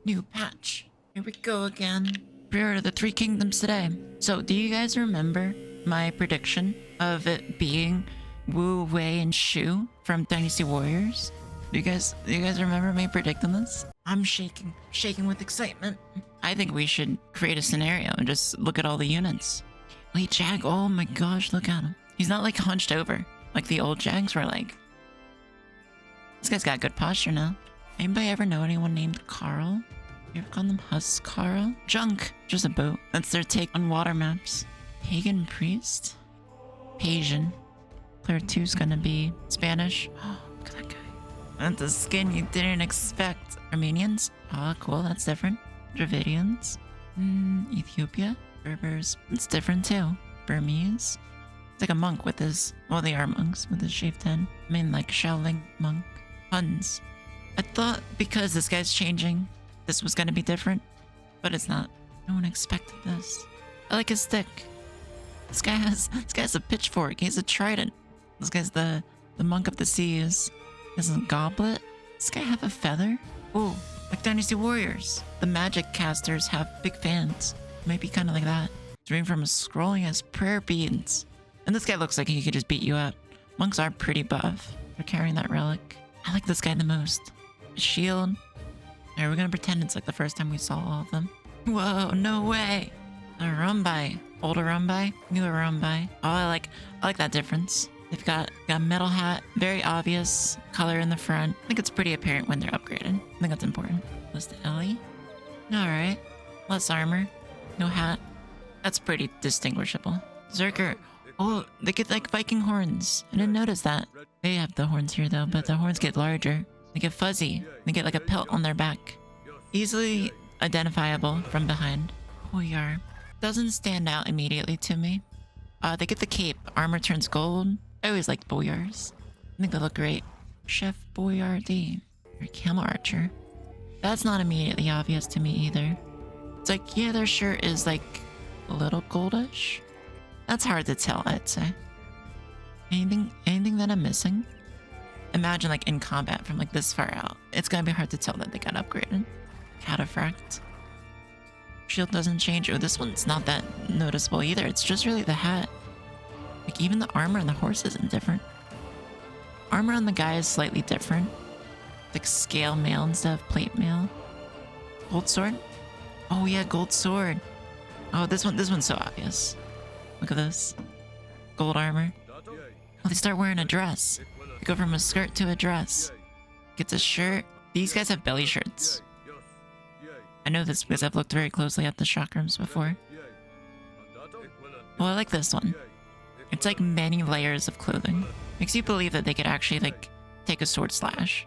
New patch. Here we go again. Pre-order the Three Kingdoms today. So, do you guys remember my prediction of it being Wu, Wei, and Shu from Dynasty Warriors? Do you guys remember me predicting this? I'm shaking with excitement. I think we should create a scenario and just look at all the units. Wait, Jag, oh my gosh, look at him. He's not like hunched over like the old Jags were like. This guy's got good posture now. Anybody ever know anyone named Carl? You ever call them Carl? Junk, just a boat. That's their take on water maps. Pagan priest? Asian. Player 2's gonna be Spanish. Oh, look at that guy. That's a skin you didn't expect. Armenians? Oh, cool, that's different. Dravidians? Ethiopia? Berbers? It's different too. Burmese? It's like a monk with his... Well, they are monks with his shaved head. I mean, like Shaolin monk. Huns. I thought because this guy's changing, this was gonna be different, but it's not. No one expected this. I like his stick. This guy has a pitchfork. He has a trident. This guy's the monk of the seas. He has a goblet. Does this guy have a feather? Ooh, like Dynasty Warriors. The magic casters have big fans. Might be kind of like that. Reading from a scroll, he has prayer beads. And this guy looks like he could just beat you up. Monks are pretty buff. They're carrying that relic. I like this guy the most. A shield. Alright, we're gonna pretend it's like the first time we saw all of them. Whoa, no way! A Rumbai. Older Rumbai, newer Rumbai. Oh, I like that difference. They've got a metal hat, very obvious color in the front. I think it's pretty apparent when they're upgraded. I think that's important. Plus the Ellie. Alright. Less armor. No hat. That's pretty distinguishable. Zerker. Oh, they get like Viking horns. I didn't notice that. They have the horns here though, but the horns get larger. They get fuzzy. They get like a pelt on their back. Easily identifiable from behind. Boyar. Doesn't stand out immediately to me. They get the cape. Armor turns gold. I always liked Boyars. I think they look great. Chef Boyardee. Or Camel Archer. That's not immediately obvious to me either. It's like, yeah, their shirt is like a little goldish. That's hard to tell, I'd say. Anything that I'm missing? Imagine like in combat from like this far out. It's gonna be hard to tell that they got upgraded. Cataphract. Shield doesn't change. Oh, this one's not that noticeable either. It's just really the hat. Like even the armor on the horse isn't different. Armor on the guy is slightly different. Like scale mail instead of plate mail. Gold sword? Oh yeah, gold sword. Oh, this one's so obvious. Look at this. Gold armor. Oh, they start wearing a dress. They go from a skirt to a dress. Gets a shirt. These guys have belly shirts. I know this because I've looked very closely at the chakrams before. Well, I like this one. It's like many layers of clothing. Makes you believe that they could actually like take a sword slash.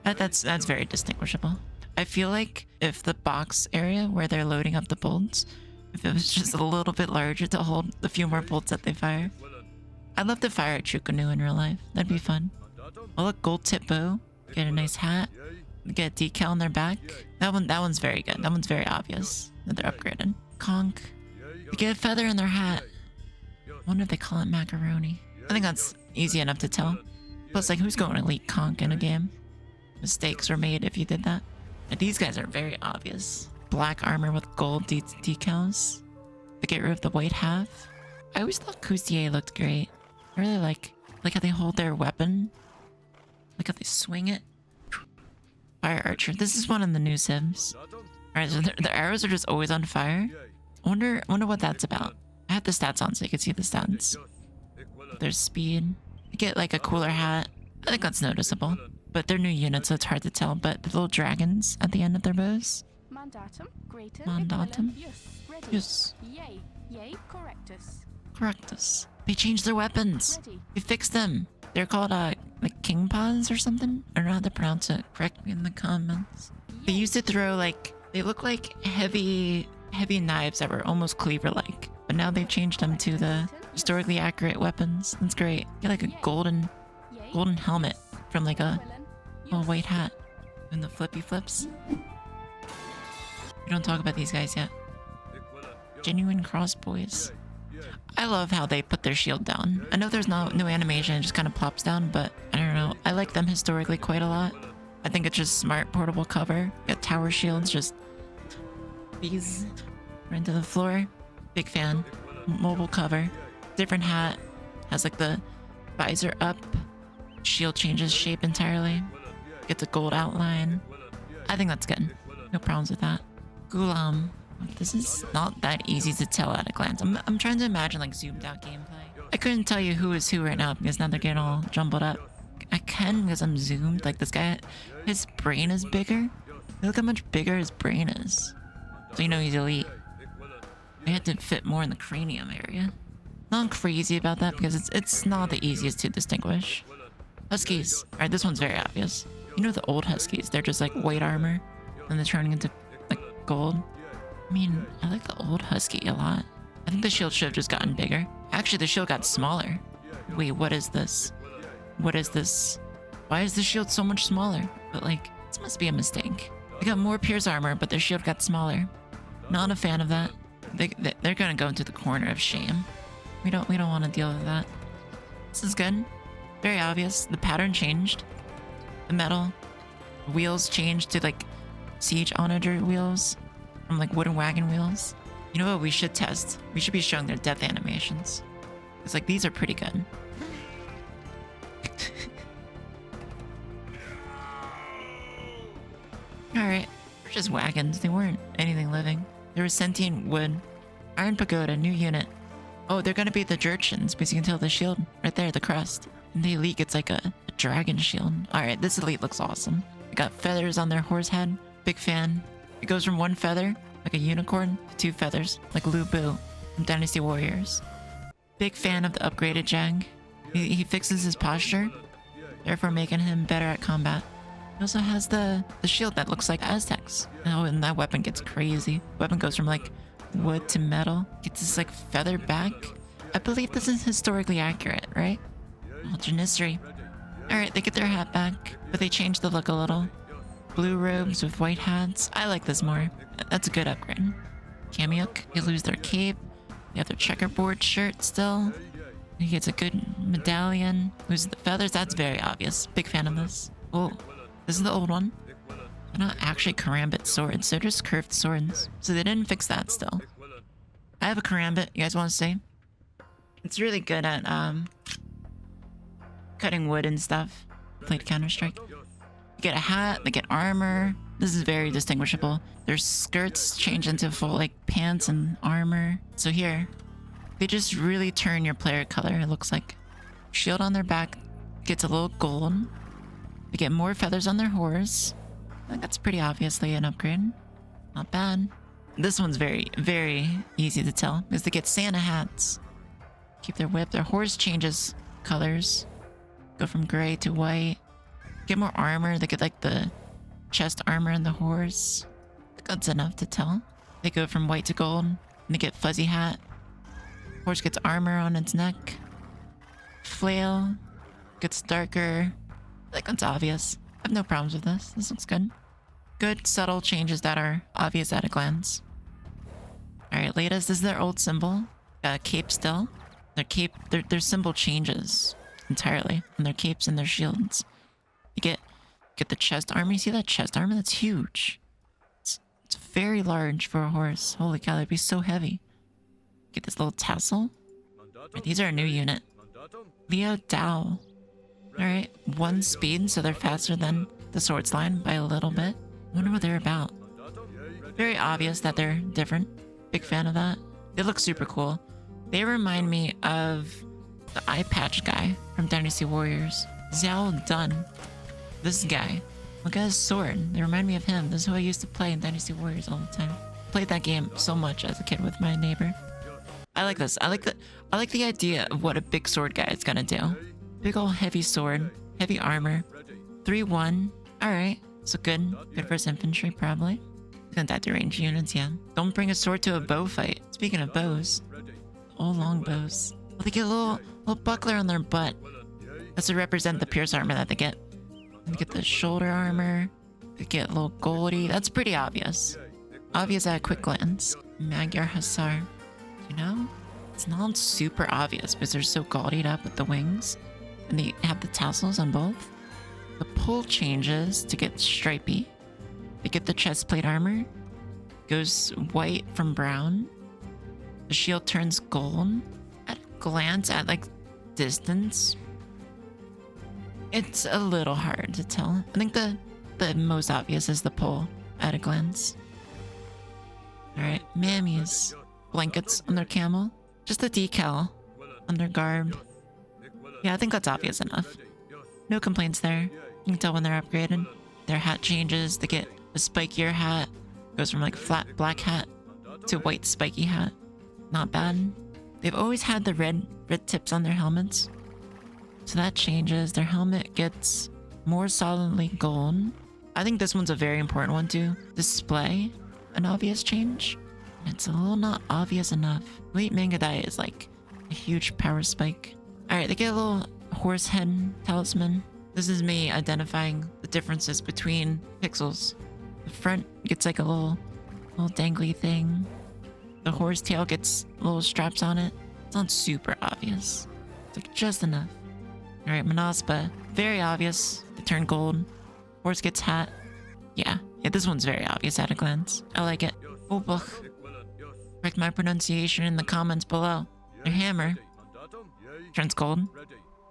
That's very distinguishable. I feel like if the box area where they're loading up the bolts, if it was just a little bit larger to hold the few more bolts that they fire. I'd love to fire a true canoe in real life. That'd be fun. Oh look, gold tip bow. Get a nice hat. Get a decal on their back. That one's very good. That one's very obvious that they're upgraded. Conch. They get a feather in their hat. I wonder if they call it macaroni. I think that's easy enough to tell. Plus, like, who's going to elite conch in a game? Mistakes were made if you did that. And these guys are very obvious. Black armor with gold decals. They get rid of the white half. I always thought Cousier looked great. I really like how they hold their weapon. Like how they swing it. Fire archer. This is one of the new Civs. Alright, so the arrows are just always on fire. I wonder what that's about. I have the stats on so you can see the stats. There's speed. They get like a cooler hat. I think that's noticeable. But they're new units, so it's hard to tell. But the little dragons at the end of their bows. Mandatum, greater, Mandatum? Yes. Yay, yay, correctus. Correctus. They changed their weapons. Ready. We fixed them. They're called like king paws or something. I don't know how to pronounce it. Correct me in the comments. They used to throw like, they look like heavy knives that were almost cleaver-like. But now they've changed them to the historically accurate weapons. That's great. Get like a golden helmet from like a white hat. And the flippy flips. We don't talk about these guys yet. Genuine crossboys. I love how they put their shield down. I know there's no animation, it just kind of plops down, but I don't know. I like them historically quite a lot. I think it's just smart portable cover. Got tower shields, just these right into the floor. Big fan. Mobile cover. Different hat. Has like the visor up. Shield changes shape entirely. Gets a gold outline. I think that's good. No problems with that. Gulam. This is not that easy to tell at a glance. I'm trying to imagine like zoomed out gameplay. I couldn't tell you who is who right now because now they're getting all jumbled up. I can because I'm zoomed. Like this guy, his brain is bigger. Look how much bigger his brain is. So you know he's elite. I had to fit more in the cranium area. Not crazy about that because it's not the easiest to distinguish. Huskies. Alright, this one's very obvious. You know the old Huskies, they're just like white armor and they're turning into like gold. I mean, I like the old Husky a lot. I think the shield should have just gotten bigger. Actually, the shield got smaller. Wait, what is this? What is this? Why is the shield so much smaller? But like, this must be a mistake. They got more pierce armor, but their shield got smaller. Not a fan of that. They're gonna go into the corner of shame. We don't want to deal with that. This is good. Very obvious. The pattern changed. The metal wheels changed to like siege onager wheels from like wooden wagon wheels. You know what we should test? We should be showing their death animations. It's like these are pretty good. Alright, they're just wagons. They weren't anything living. They were sentient wood. Iron Pagoda, new unit. Oh, they're gonna be the Jurchens because you can tell the shield right there, the crest. And the elite gets like a dragon shield. Alright, this elite looks awesome. They got feathers on their horse head. Big fan. It goes from one feather, like a unicorn, to 2 feathers, like Liu Bei from Dynasty Warriors. Big fan of the upgraded Jag. He fixes his posture, therefore making him better at combat. He also has the shield that looks like Aztecs. Oh, and that weapon gets crazy. Weapon goes from like wood to metal. Gets this like feather back. I believe this is historically accurate, right? Oh, Janissary. Alright, they get their hat back, but they change the look a little. Blue robes with white hats. I like this more. That's a good upgrade. Kamiuk, they lose their cape. They have their checkerboard shirt still. He gets a good medallion. Loses the feathers. That's very obvious. Big fan of this. Oh, this is the old one. They're not actually karambit swords. They're just curved swords. So they didn't fix that still. I have a karambit. You guys want to see? It's really good at cutting wood and stuff. Played Counter-Strike. They get a hat. They get armor. This is very distinguishable. Their skirts change into full like pants and armor. So here, they just really turn your player color. It looks like shield on their back gets a little gold. They get more feathers on their horse. I think that's pretty obviously an upgrade. Not bad. This one's very, very easy to tell because they get Santa hats. Keep their whip. Their horse changes colors. Go from gray to white. Get more armor. They get like the chest armor on the horse. That's enough to tell. They go from white to gold. And they get fuzzy hat. Horse gets armor on its neck. Flail gets darker. I think that's obvious. I have no problems with this. This looks good. Good, subtle changes that are obvious at a glance. Alright, latest. This is their old symbol. Cape still. Their cape, their symbol changes entirely on their capes and their shields. You get the chest armor. You see that chest armor? That's huge. It's very large for a horse. Holy cow, that'd be so heavy. Get this little tassel. Right, these are a new unit. Liu Bei. Alright, 1 speed, so they're faster than the swords line by a little bit. I wonder what they're about. Very obvious that they're different. Big fan of that. They look super cool. They remind me of the eye patch guy from Dynasty Warriors. Xiao Dun. This guy. Look at his sword. They remind me of him. This is who I used to play in Dynasty Warriors all the time. Played that game so much as a kid with my neighbor. I like this. I like the idea of what a big sword guy is gonna do. Big ol' heavy sword, heavy armor. 3-1. Alright. So good. Good versus infantry, probably. Gonna die to range units, yeah. Don't bring a sword to a bow fight. Speaking of bows. All long bows. Well, they get a little buckler on their butt. That's to represent the pierce armor that they get. They get the shoulder armor. They get a little goldy. That's pretty obvious. Obvious at a quick glance. Magyar Hussar. You know? It's not super obvious because they're so gaudied up with the wings. And they have the tassels on both. The pull changes to get stripy. They get the chest plate armor. Goes white from brown. The shield turns gold. At a glance, at like distance, it's a little hard to tell. I think the most obvious is the pull at a glance. Alright, mammies. Blankets on their camel. Just a decal on their garb. Yeah, I think that's obvious enough. No complaints there. You can tell when they're upgraded. Their hat changes. They get a spikier hat. Goes from like flat black hat to white spiky hat. Not bad. They've always had the red tips on their helmets. So that changes. Their helmet gets more solidly gold. I think this one's a very important one to display an obvious change. It's a little not obvious enough. Late Mangadai is like a huge power spike. Alright, they get a little horse head talisman. This is me identifying the differences between pixels. The front gets like a little dangly thing. The horse tail gets little straps on it. It's not super obvious. It's like just enough. Alright, Manaspa. Very obvious. They turn gold. Horse gets hat. Yeah, this one's very obvious at a glance. I like it. Obuch. Correct my pronunciation in the comments below. Their hammer turns gold.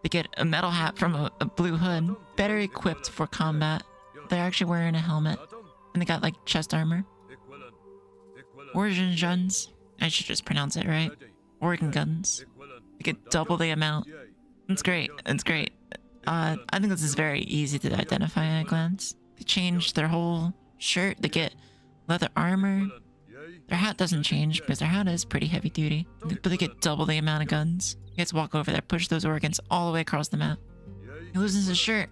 They get a metal hat from a blue hood. Better equipped for combat. They're actually wearing a helmet. And they got like chest armor. Jurchens. I should just pronounce it right. Organ guns. They get double the amount. It's great. It's great. I think this is very easy to identify at a glance. They change their whole shirt. They get leather armor. Their hat doesn't change because their hat is pretty heavy duty. But they get double the amount of guns. He gets to walk over there, push those organs all the way across the map. He loses his shirt.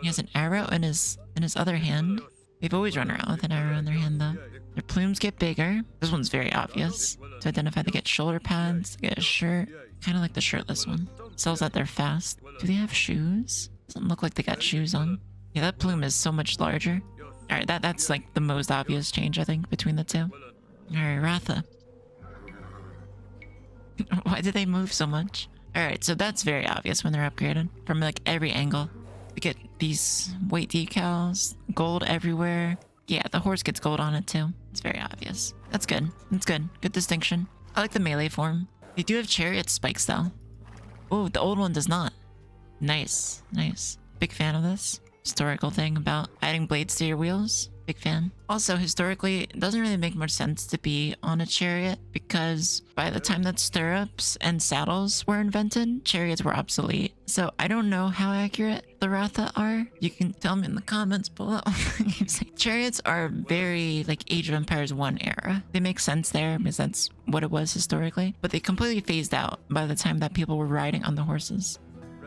He has an arrow in his other hand. They've always run around with an arrow in their hand though. Their plumes get bigger. This one's very obvious to identify. They get shoulder pads, they get a shirt. Kind of like the shirtless one. Sells that they're fast. Do they have shoes? Doesn't look like they got shoes on. Yeah, that plume is so much larger. Alright, that's like the most obvious change I think between the two. Alright, Ratha. Why did they move so much? Alright, so that's very obvious when they're upgraded. From like every angle. We get these white decals, gold everywhere. Yeah, the horse gets gold on it too. It's very obvious. That's good. That's good. Good distinction. I like the melee form. They do have chariot spikes though. Oh, the old one does not. Nice. Nice. Big fan of this. Historical thing about adding blades to your wheels. Big fan. Also, historically, it doesn't really make much sense to be on a chariot because by the time that stirrups and saddles were invented, chariots were obsolete. So I don't know how accurate the Ratha are. You can tell me in the comments below. Chariots are very like Age of Empires 1 era. They make sense there because that's what it was historically. But they completely phased out by the time that people were riding on the horses.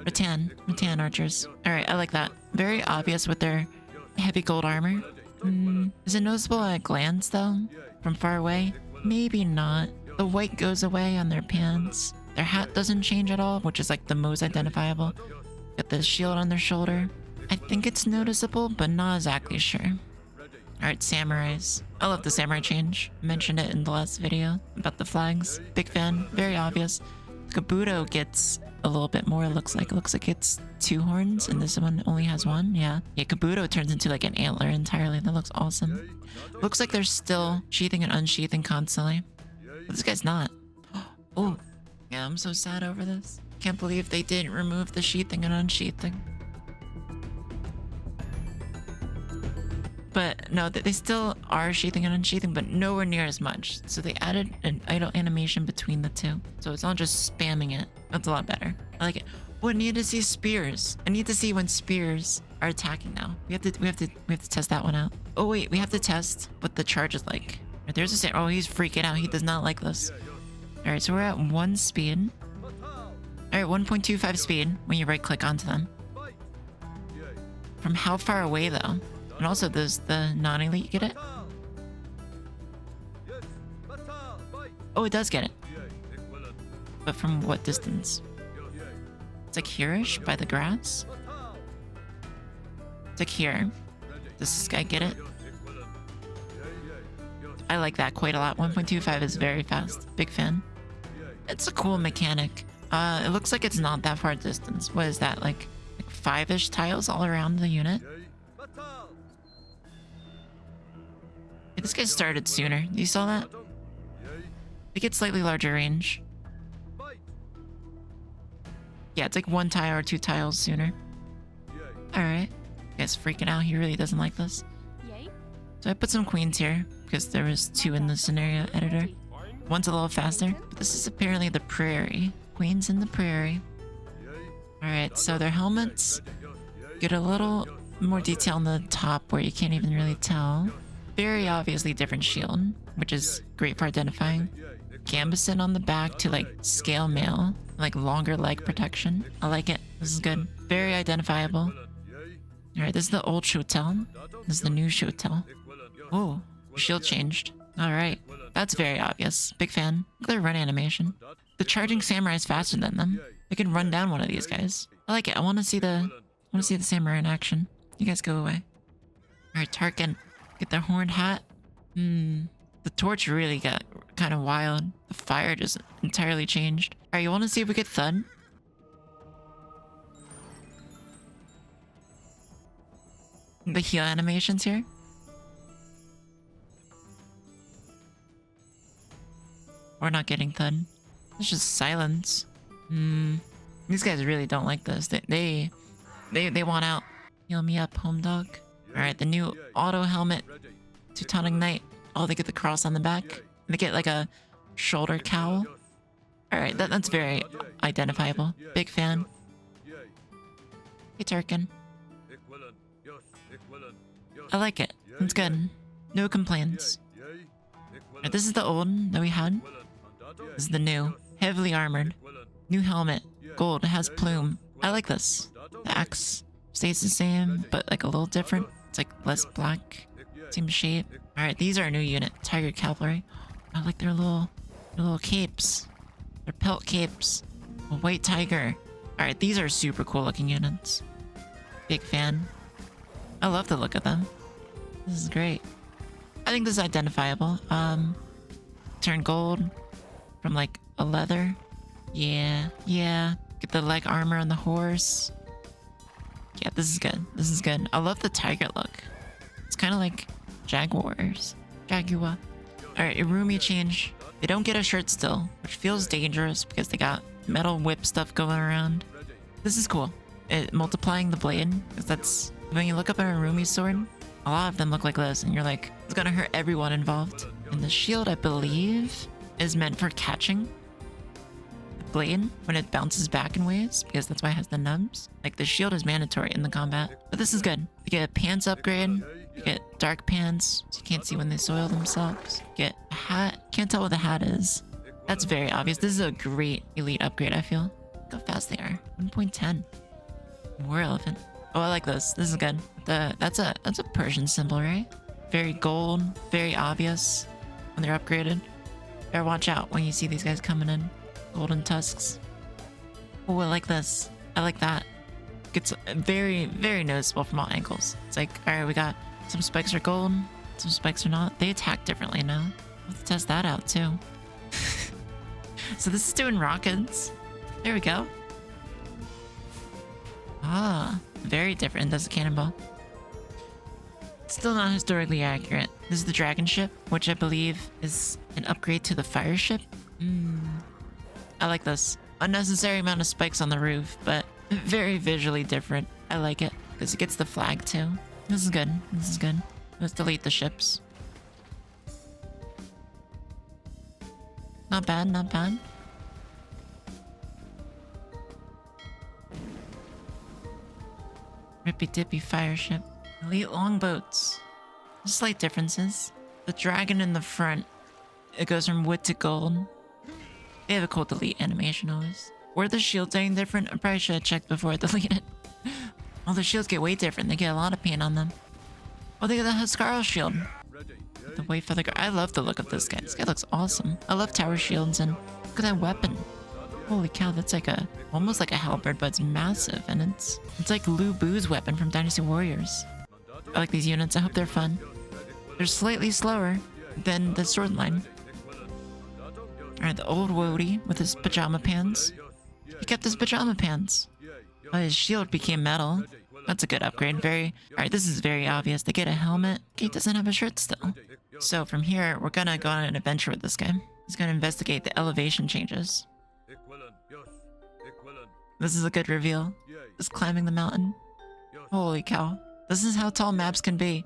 Rattan archers. Alright, I like that. Very obvious with their heavy gold armor. Is it noticeable at a glance though? From far away? Maybe not. The white goes away on their pants. Their hat doesn't change at all, which is like the most identifiable. Got the shield on their shoulder. I think it's noticeable, but not exactly sure. Alright, samurais. I love the samurai change. I mentioned it in the last video about the flags. Big fan. Very obvious. Kabuto gets a little bit more, it looks like it's 2 horns and this one only has 1. Yeah, Kabuto turns into like an antler entirely. That looks awesome. Looks like they're still sheathing and unsheathing constantly, but this guy's not. Oh yeah, I'm so sad over this. Can't believe they didn't remove the sheathing and unsheathing. But no, they still are sheathing and unsheathing, but nowhere near as much. So they added an idle animation between the two. So it's not just spamming it. That's a lot better. I like it. Oh, I need to see spears. I need to see when spears are attacking now. We have to test that one out. Oh wait, we have to test what the charge is like. There's a oh, he's freaking out. He does not like this. Alright, so we're at 1 speed. Alright, 1.25 speed when you right click onto them. From how far away though? And also there's the non-elite, get it? Oh, it does get it. But from what distance? It's like here-ish by the grass? It's like here. Does this guy get it? I like that quite a lot. 1.25 is very fast. Big fan. It's a cool mechanic. It looks like it's not that far distance. What is that, like 5-ish tiles all around the unit. Yeah, this guy started sooner. You saw that? They get slightly larger range. Yeah, it's like 1 tile or 2 tiles sooner. Alright. Guy's freaking out. He really doesn't like this. Yay. So I put some queens here because there was 2 in the scenario editor. One's a little faster, but this is apparently the prairie. Queens in the prairie. Alright, so their helmets get a little more detail on the top where you can't even really tell. Very obviously different shield, which is great for identifying. Gambeson on the back to like scale mail, like longer leg protection. I like it. This is good. Very identifiable. Alright, this is the old Shotel. This is the new Shotel. Oh, shield changed. Alright, that's very obvious. Big fan. Look at their run animation. The charging samurai is faster than them. They can run down one of these guys. I like it. I want to see the samurai in action. You guys go away. Alright, Tarkin. Get their horned hat. The torch really got kind of wild. The fire just entirely changed. Alright, you want to see if we get Thud? The heal animations here. We're not getting Thud. It's just silence. These guys really don't like this. They want out. Heal me up, home dog. Alright, the new auto helmet. Teutonic Knight. Oh, they get the cross on the back. They get like a shoulder cowl. Alright, that's very identifiable. Big fan. Hey, Turkin. I like it. It's good. No complaints. Alright, this is the old that we had. This is the new. Heavily armored. New helmet. Gold. It has plume. I like this. The axe stays the same, but like a little different. It's like less black. Same shape. Alright, these are a new unit. Tiger Cavalry. I like their little capes. Their pelt capes. A white tiger. Alright, these are super cool looking units. Big fan. I love the look of them. This is great. I think this is identifiable. Turn gold from like a leather. Yeah. Get the leg armor on the horse. Yeah, this is good. This is good. I love the tiger look. It's kind of like Jaguars. Jaguar. Alright, Irumi change. They don't get a shirt still, which feels dangerous because they got metal whip stuff going around. This is cool. Multiplying the blade, because that's... When you look up an Irumi sword, a lot of them look like this, and you're like, it's gonna hurt everyone involved. And the shield, I believe, is meant for catching the blade when it bounces back in waves, because that's why it has the nubs. Like, the shield is mandatory in the combat. But this is good. You get a pants upgrade. You get dark pants, so you can't see when they soil themselves. You get a hat. Can't tell what the hat is. That's very obvious. This is a great elite upgrade, I feel. Look how fast they are. 1.10. War elephant. Oh, I like this. This is good. That's a Persian symbol, right? Very gold, very obvious when they're upgraded. Better watch out when you see these guys coming in. Golden tusks. Oh, I like this. I like that. It's very, very noticeable from all angles. It's like, alright, we got some spikes are gold, some spikes are not. They attack differently now. We'll have to test that out too. So this is doing rockets. There we go. Ah, very different. That's a cannonball. Still not historically accurate. This is the dragon ship, which I believe is an upgrade to the fire ship. I like this. Unnecessary amount of spikes on the roof, but very visually different. I like it because it gets the flag too. This is good. This is good. Let's delete the ships. Not bad, not bad. Rippy dippy fire ship. Elite longboats. Slight differences. The dragon in the front, it goes from wood to gold. They have a cool delete animation always. Were the shields any different? I probably should have checked before I deleted it. Oh, the shields get way different. They get a lot of paint on them. Oh, they got the Huskarl shield. The white feather guard. I love the look of this guy. This guy looks awesome. I love tower shields, and look at that weapon. Holy cow, that's like almost like a halberd, but it's massive, and it's like Liu Bei's weapon from Dynasty Warriors. I like these units. I hope they're fun. They're slightly slower than the sword line. Alright, the old Wody with his pajama pants. He kept his pajama pants. Oh, his shield became metal. That's a good upgrade. Alright, this is very obvious. They get a helmet. He doesn't have a shirt still. So from here, we're gonna go on an adventure with this guy. He's gonna investigate the elevation changes. This is a good reveal. Just climbing the mountain. Holy cow. This is how tall maps can be.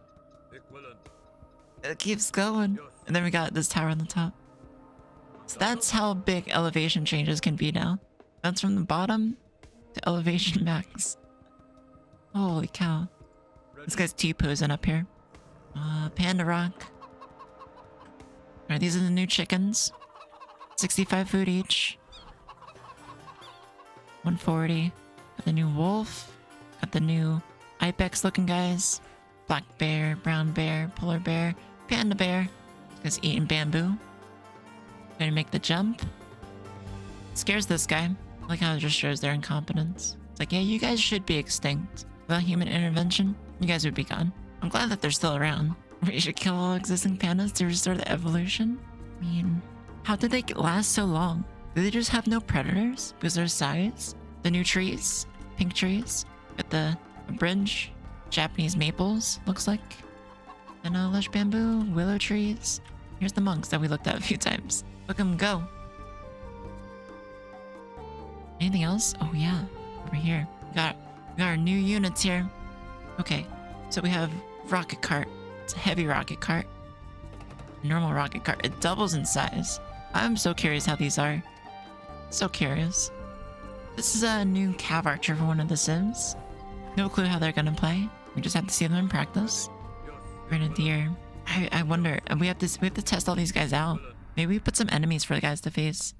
It keeps going. And then we got this tower on the top. So that's how big elevation changes can be now. That's from the bottom to elevation max. Holy cow. This guy's T-posing up here. Panda Rock. Alright, these are the new chickens. 65 food each. 140. Got the new wolf. Got the new ibex looking guys. Black bear, brown bear, polar bear, panda bear. This guy's eating bamboo. Gonna make the jump. Scares this guy. I like how it just shows their incompetence. It's like, yeah, you guys should be extinct. Without human intervention, you guys would be gone. I'm glad that they're still around. We should kill all existing pandas to restore the evolution? I mean, how did they last so long? Did they just have no predators? Because their size? The new trees? Pink trees? Got the bridge? Japanese maples, looks like. And lush bamboo, willow trees. Here's the monks that we looked at a few times. Look them go. Anything else? Oh yeah, over here. We got our new units here. Okay, so we have rocket cart. It's a heavy rocket cart. Normal rocket cart. It doubles in size. I'm so curious how these are. So curious. This is a new cav archer for one of the Civs. No clue how they're gonna play. We just have to see them in practice. Grenadier. I wonder. We have to test all these guys out. Maybe we put some enemies for the guys to face.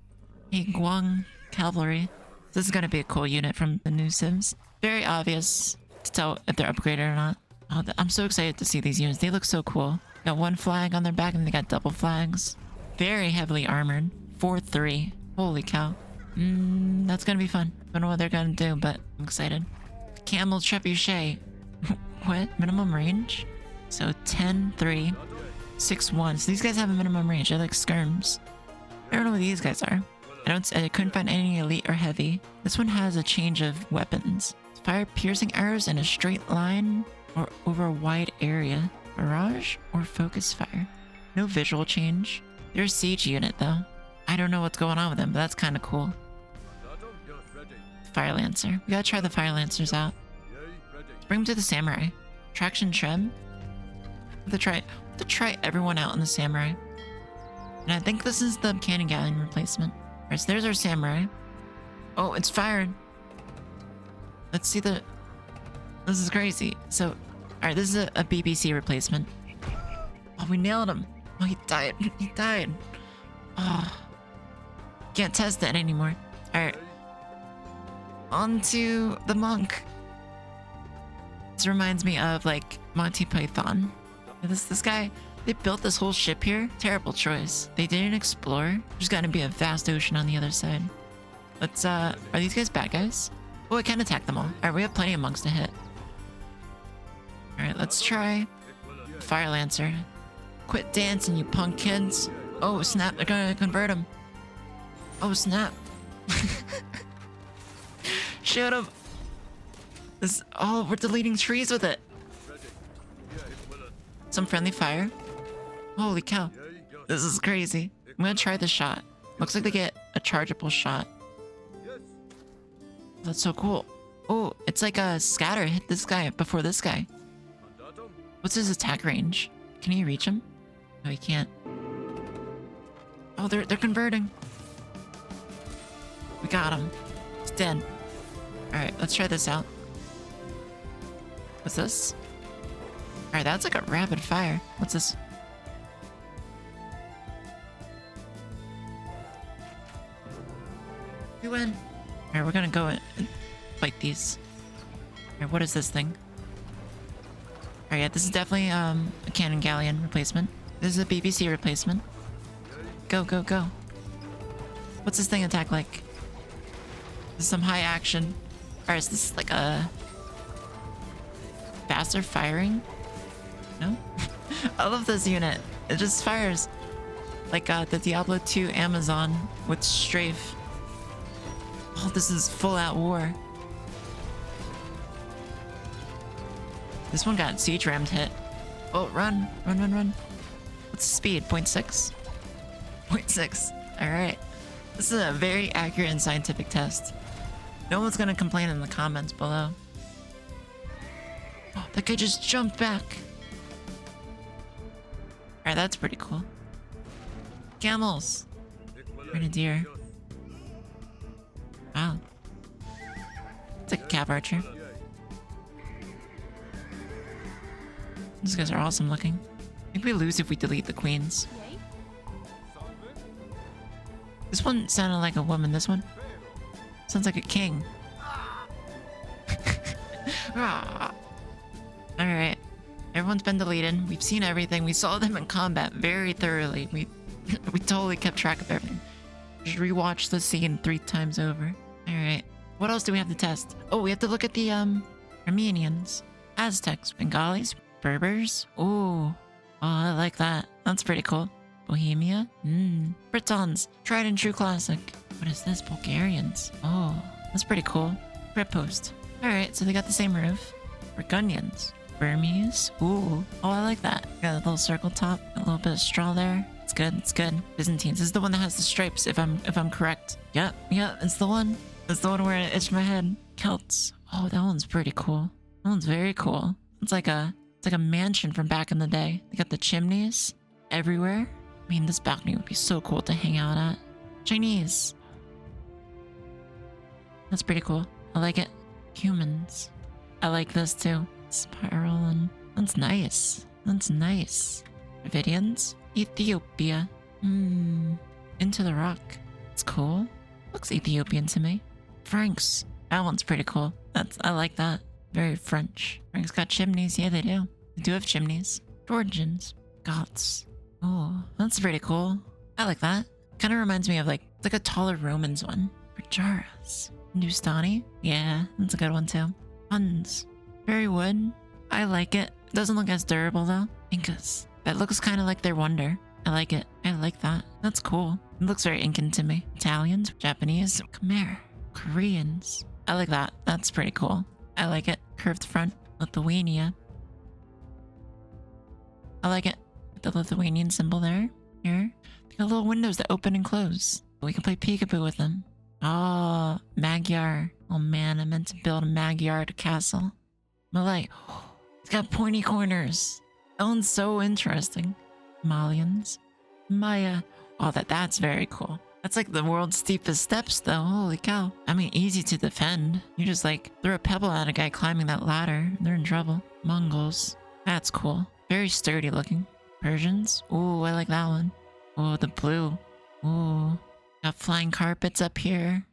Hey, Guang Cavalry. This is gonna be a cool unit from the new Civs. Very obvious to tell if they're upgraded or not. Oh, I'm so excited to see these units. They look so cool. Got one flag on their back and they got double flags. Very heavily armored. 4-3. Holy cow. That's gonna be fun. Don't know what they're gonna do, but I'm excited. Camel Trebuchet. What? Minimum range? So 10-3. 6-1. So these guys have a minimum range. They're like skirms. I don't know what these guys are. I couldn't find any elite or heavy. This one has a change of weapons. Fire piercing arrows in a straight line or over a wide area. Barrage or focus fire. No visual change. They're a siege unit though. I don't know what's going on with them, but that's kind of cool. Fire Lancer. We gotta try the Fire Lancers out. Bring them to the Samurai. Traction Trem. We have to try everyone out in the Samurai. And I think this is the Cannon Galleon replacement. Alright, so there's our Samurai. Oh, it's fired. Let's see the... This is crazy. So, alright, this is a BBC replacement. Oh, we nailed him. Oh, he died. He died. Oh. Can't test that anymore. Alright. On to the monk. This reminds me of, like, Monty Python. This guy... They built this whole ship here. Terrible choice. They didn't explore. There's gotta be a vast ocean on the other side. Let's, are these guys bad guys? Oh, I can't attack them all. Alright, we have plenty of monks to hit. Alright, let's try Fire Lancer. Quit dancing, you punk kids. Oh, snap. They're gonna convert him. Oh, snap. Shoot him. Oh, we're deleting trees with it. Some friendly fire. Holy cow. This is crazy. I'm gonna try the shot. Looks like they get a chargeable shot. That's so cool. Oh, it's like a scatter. Hit this guy before this guy. What's his attack range? Can he reach him? No, he can't. Oh, they're converting. We got him. He's dead. Alright, let's try this out. What's this? Alright, that's like a rapid fire. What's this? We win. Alright, we're gonna go and fight these. Alright, what is this thing? Alright, yeah, this is definitely a Cannon Galleon replacement. This is a BBC replacement. Go, go, go. What's this thing attack like? This is some high action. Alright, so this is like a... faster firing? No? I love this unit. It just fires. Like the Diablo 2 Amazon with strafe. Oh, this is full out war. This one got siege rammed hit. Oh, run. Run, run, run. What's the speed? 0.6? 0.6. Alright. This is a very accurate and scientific test. No one's gonna complain in the comments below. Oh, that guy just jumped back. Alright, that's pretty cool. Camels. Grenadier. Wow. It's like a cap archer. These guys are awesome looking. I think we lose if we delete the queens. Yay. This one sounded like a woman. This one sounds like a king. Alright. Everyone's been deleted. We've seen everything. We saw them in combat very thoroughly. We totally kept track of everything. Just rewatched the scene 3 times over. Alright. What else do we have to test? Oh, we have to look at the Armenians, Aztecs, Bengalis, Berbers. Ooh. Oh, I like that. That's pretty cool. Bohemia. Britons. Tried and true classic. What is this? Bulgarians. Oh, that's pretty cool. Red post. Alright, so they got the same roof. Burgundians. Burmese. Ooh. Oh, I like that. Got a little circle top. A little bit of straw there. It's good. It's good. Byzantines. This is the one that has the stripes, if I'm correct. Yep. Yep. It's the one. It's the one where it itched my head. Celts. Oh, that one's pretty cool. That one's very cool. It's like a mansion from back in the day. They got the chimneys everywhere. I mean, this balcony would be so cool to hang out at. Chinese. That's pretty cool. I like it. Humans. I like this too. Spiral and that's nice. That's nice. Dravidians. Ethiopia. Into the Rock. It's cool. Looks Ethiopian to me. Franks. That one's pretty cool. I like that. Very French. Franks got chimneys. Yeah, they do. They do have chimneys. Georgians. Goths. Oh, that's pretty cool. I like that. Kind of reminds me of like a taller Romans one. Rajaras. Hindustani. Yeah, that's a good one too. Huns. Very wood. I like it. Doesn't look as durable though. Incas. That looks kind of like their wonder. I like it. I like that. That's cool. It looks very Incan to me. Italians. Japanese. Khmer. Koreans. I like that. That's pretty cool. I like it. Curved front. Lithuania. I like it. The Lithuanian symbol there. Here. They got little windows that open and close. We can play peekaboo with them. Oh, Magyar. Oh man, I meant to build a Magyar castle. Malay. It's got pointy corners. That one's so interesting. Malians. Maya. Oh, that's very cool. That's like the world's steepest steps though. Holy cow. I mean, easy to defend. You just like throw a pebble at a guy climbing that ladder and they're in trouble. Mongols. That's cool. Very sturdy looking. Persians. Ooh, I like that one. Oh, the blue. Ooh. Got flying carpets up here.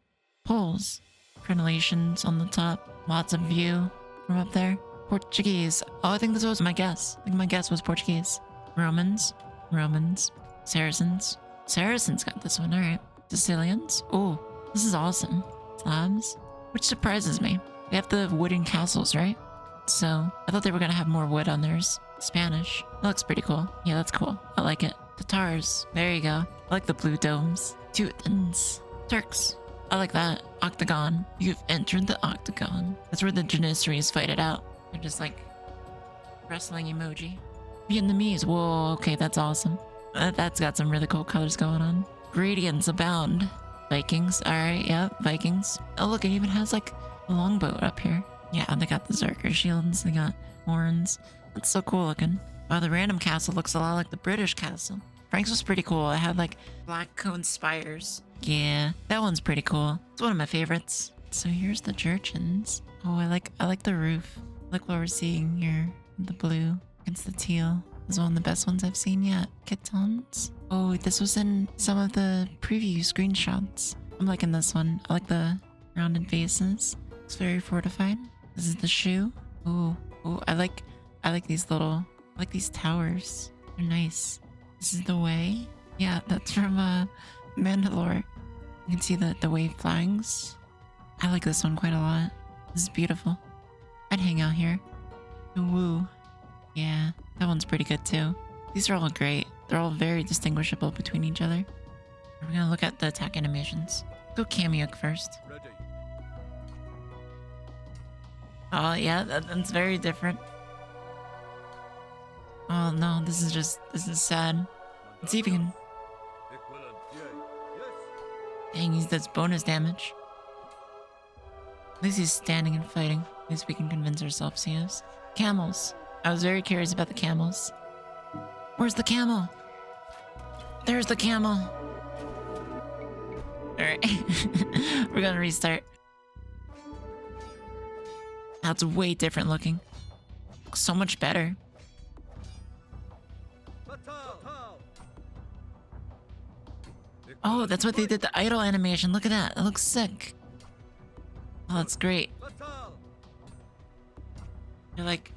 Poles. Crenellations on the top. Lots of view from up there. Portuguese. Oh, I think this was my guess. I think my guess was Portuguese. Romans. Romans. Saracens. Saracens got this one, alright. Sicilians. Oh, this is awesome. Slavs. Which surprises me. They have the wooden castles, right? So, I thought they were gonna have more wood on theirs. Spanish. That looks pretty cool. Yeah, that's cool. I like it. Tatars. There you go. I like the blue domes. Teutons. Turks. I like that. Octagon. You've entered the octagon. That's where the Janissaries fight it out. They're just like wrestling emoji. Vietnamese. Whoa, okay, that's awesome. That's got some really cool colors going on. Gradients abound. Vikings. Alright, yeah, Vikings. Oh, look, it even has like a longboat up here. Yeah, they got the Zerker shields. They got horns. That's so cool looking. Wow, the random castle looks a lot like the British castle. Frank's was pretty cool. It had like black cone spires. Yeah, that one's pretty cool. It's one of my favorites. So here's the Jurchens. Oh, I like the roof. I like what we're seeing here. The blue against the teal. This is one of the best ones I've seen yet. Khitans. Oh, this was in some of the preview screenshots. I'm liking this one. I like the rounded faces. Looks very fortified. This is the shoe. Oh, I like these these towers. They're nice. This is the way. Yeah, that's from Mandalore. You can see the wave flags. I like this one quite a lot. This is beautiful. I'd hang out here. Woo. Yeah, that one's pretty good too. These are all great. They're all very distinguishable between each other. We're gonna look at the attack animations. Go Cameo first. Ready. Oh yeah, that's very different. Oh no, this is sad. It's even. Dang, he does bonus damage. At least he's standing and fighting. At least we can convince ourselves he is. Camels. I was very curious about the camels. Where's the camel? There's the camel. Alright. We're gonna restart. That's way different looking. Looks so much better. Oh, that's what they did, the idle animation. Look at that. That looks sick. Oh, that's great. You're like...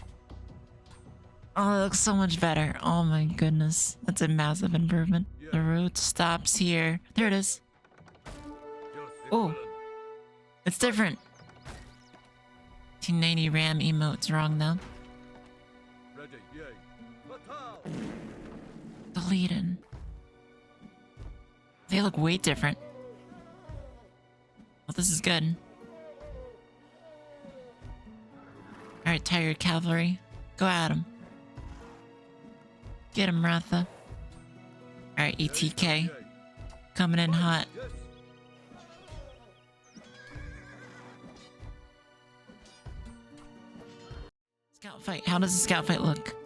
Oh, it looks so much better. Oh my goodness. That's a massive improvement. The route stops here. There it is. Oh. It's different. 1990 RAM emote's wrong though. Deleted. They look way different. Well, this is good. Alright, Tired Cavalry. Go at him. Get him, Ratha. Alright, ETK. Coming in hot. Scout fight. How does the scout fight look?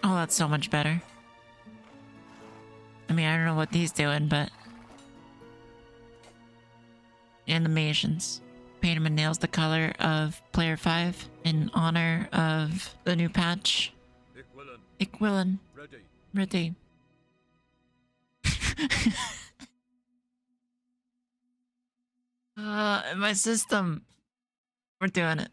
Oh, that's so much better. I mean, I don't know what he's doing, but... Animations. Paint him and nails the color of player 5 in honor of the new patch. Iquilin. Ready. My system. We're doing it.